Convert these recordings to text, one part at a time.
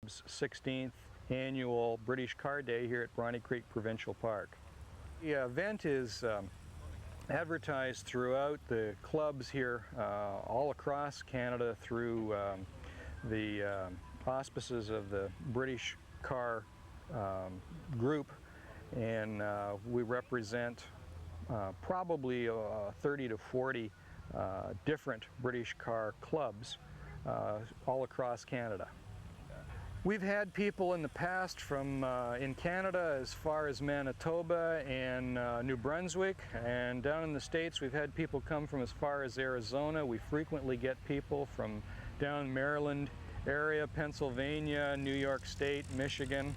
Club's 16th annual British Car Day here at Bronte Creek Provincial Park. The event is advertised throughout the clubs here all across Canada through the auspices of the British Car group, and we represent probably 30 to 40 different British car clubs all across Canada. We've had people in the past from in Canada as far as Manitoba and New Brunswick, and down in the States we've had people come from as far as Arizona. We frequently get people from down Maryland area, Pennsylvania, New York State, Michigan.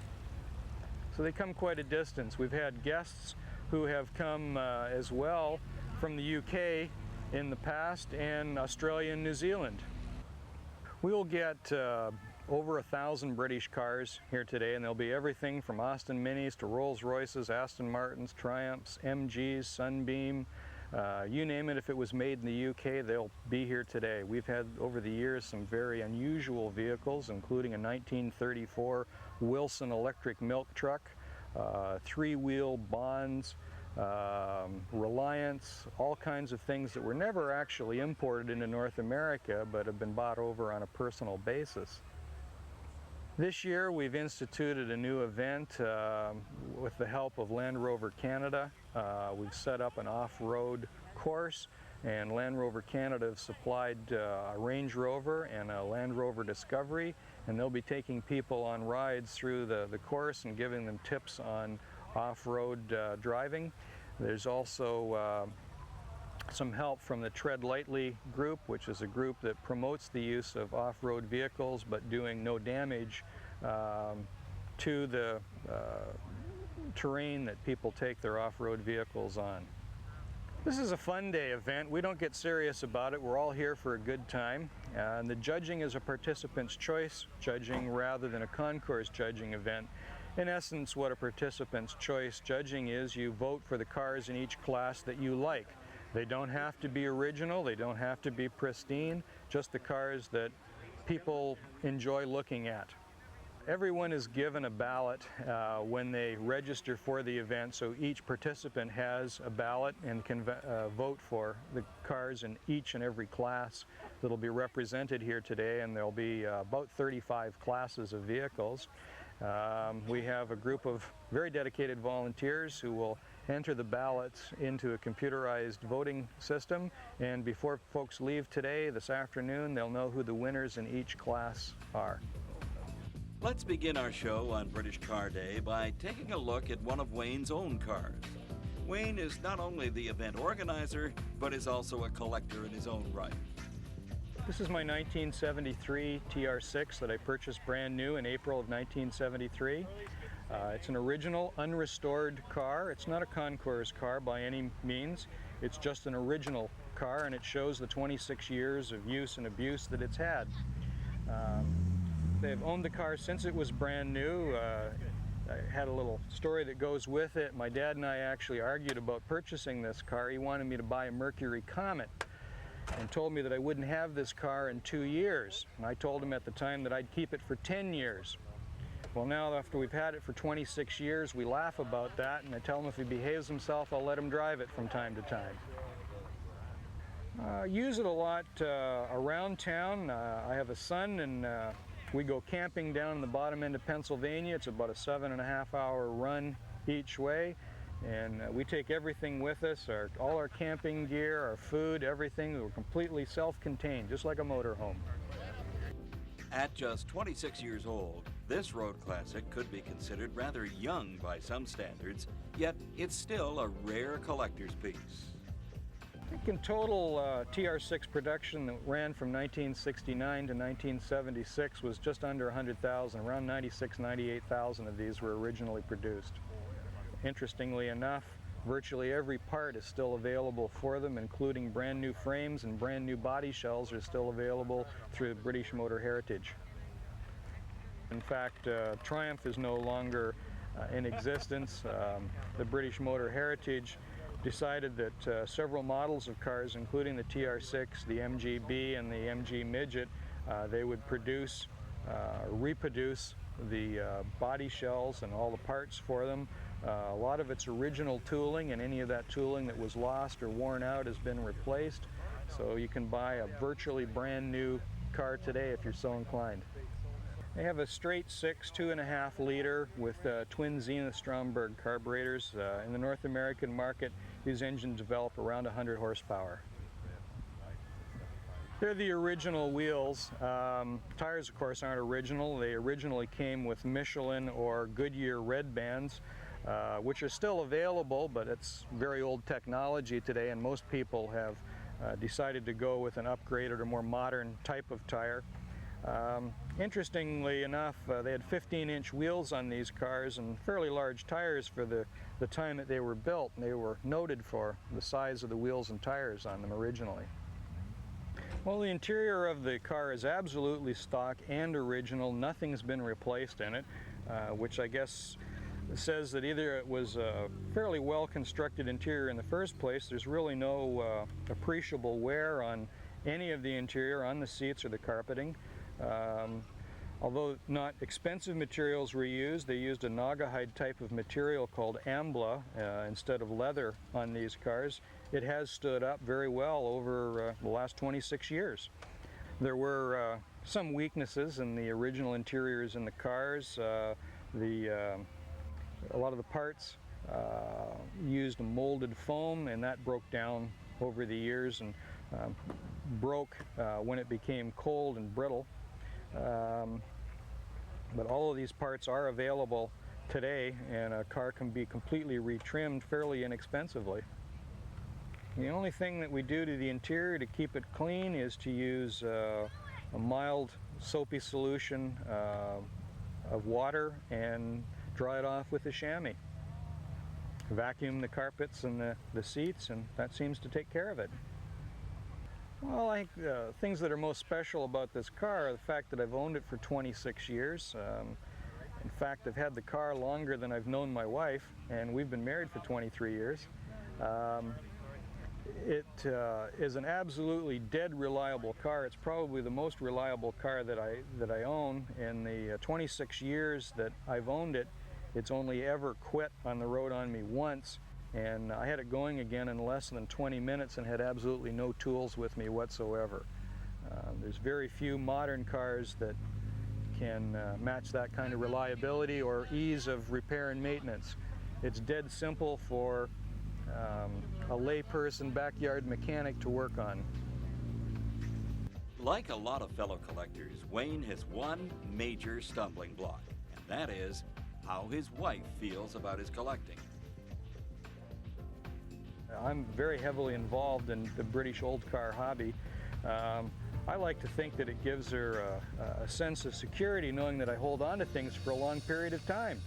So they come quite a distance. We've had guests who have come as well from the UK in the past, and Australia and New Zealand. We will get over 1,000 British cars here today, and there'll be everything from Austin Minis to Rolls Royces, Aston Martins, Triumphs, MGs, Sunbeam, you name it. If it was made in the UK, they'll be here today. We've had over the years some very unusual vehicles, including a 1934 Wilson electric milk truck, three-wheel Bonds, Reliance, all kinds of things that were never actually imported into North America but have been bought over on a personal basis. This year we've instituted a new event with the help of Land Rover Canada. We've set up an off-road course, and Land Rover Canada have supplied a Range Rover and a Land Rover Discovery, and they'll be taking people on rides through the course and giving them tips on off-road driving. There's also some help from the Tread Lightly group, which is a group that promotes the use of off-road vehicles but doing no damage to the terrain that people take their off-road vehicles on. This is a fun day event. We don't get serious about it. We're all here for a good time. And the judging is a participant's choice judging rather than a concourse judging event. In essence, what a participant's choice judging is, you vote for the cars in each class that you like. They don't have to be original, they don't have to be pristine, just the cars that people enjoy looking at. Everyone is given a ballot when they register for the event, so each participant has a ballot and can vote for the cars in each and every class that'll be represented here today, and there'll be about 35 classes of vehicles. We have a group of very dedicated volunteers who will enter the ballots into a computerized voting system, and before folks leave today, this afternoon, they'll know who the winners in each class are. Let's begin our show on British Car Day by taking a look at one of Wayne's own cars. Wayne is not only the event organizer, but is also a collector in his own right. This is my 1973 TR6 that I purchased brand new in April of 1973. It's an original, unrestored car. It's not a concours car by any means. It's just an original car, and it shows the 26 years of use and abuse that it's had. They've owned the car since it was brand new. I had a little story that goes with it. My dad and I actually argued about purchasing this car. He wanted me to buy a Mercury Comet and told me that I wouldn't have this car in 2 years. And I told him at the time that I'd keep it for 10 years. Well, now after we've had it for 26 years, we laugh about that, and I tell him if he behaves himself, I'll let him drive it from time to time. I use it a lot around town. I have a son, and we go camping down in the bottom end of Pennsylvania. It's about a 7.5-hour run each way, and we take everything with us, all our camping gear, our food, everything. We're completely self-contained, just like a motorhome. At just 26 years old, this road classic could be considered rather young by some standards, yet it's still a rare collector's piece. I think in total, TR6 production that ran from 1969 to 1976 was just under 100,000. Around 98,000 of these were originally produced. Interestingly enough, virtually every part is still available for them, including brand new frames, and brand new body shells are still available through British Motor Heritage. In fact, Triumph is no longer in existence. The British Motor Heritage decided that several models of cars, including the TR6, the MGB, and the MG Midget, they would produce reproduce the body shells and all the parts for them. A lot of it's original tooling, and any of that tooling that was lost or worn out has been replaced. So you can buy a virtually brand new car today if you're so inclined. They have a straight six 2.5 liter with twin Zenith Stromberg carburetors. In the North American market, these engines develop around 100 horsepower. They're the original wheels. Tires, of course, aren't original. They originally came with Michelin or Goodyear red bands, which are still available, but it's very old technology today, and most people have decided to go with an upgraded or more modern type of tire. Interestingly enough, they had 15-inch wheels on these cars and fairly large tires for the time that they were built. They were noted for the size of the wheels and tires on them originally. Well, the interior of the car is absolutely stock and original. Nothing's been replaced in it, which I guess says that either it was a fairly well constructed interior in the first place. There's really no appreciable wear on any of the interior, on the seats or the carpeting. Although not expensive materials were used, they used a Naugahyde type of material called Ambla instead of leather on these cars. It has stood up very well over the last 26 years. There were some weaknesses in the original interiors in the cars. A lot of the parts used molded foam, and that broke down over the years and broke when it became cold and brittle. But all of these parts are available today, and a car can be completely retrimmed fairly inexpensively. The only thing that we do to the interior to keep it clean is to use a mild soapy solution of water and dry it off with a chamois. Vacuum the carpets and the seats, and that seems to take care of it. Well, I think things that are most special about this car are the fact that I've owned it for 26 years. In fact, I've had the car longer than I've known my wife, and we've been married for 23 years. It is an absolutely dead reliable car. It's probably the most reliable car that I own. In the 26 years that I've owned it, it's only ever quit on the road on me once. And I had it going again in less than 20 minutes and had absolutely no tools with me whatsoever. There's very few modern cars that can match that kind of reliability or ease of repair and maintenance. It's dead simple for a layperson backyard mechanic to work on. Like a lot of fellow collectors, Wayne has one major stumbling block, and that is how his wife feels about his collecting. I'm very heavily involved in the British old car hobby. I like to think that it gives her a sense of security knowing that I hold on to things for a long period of time.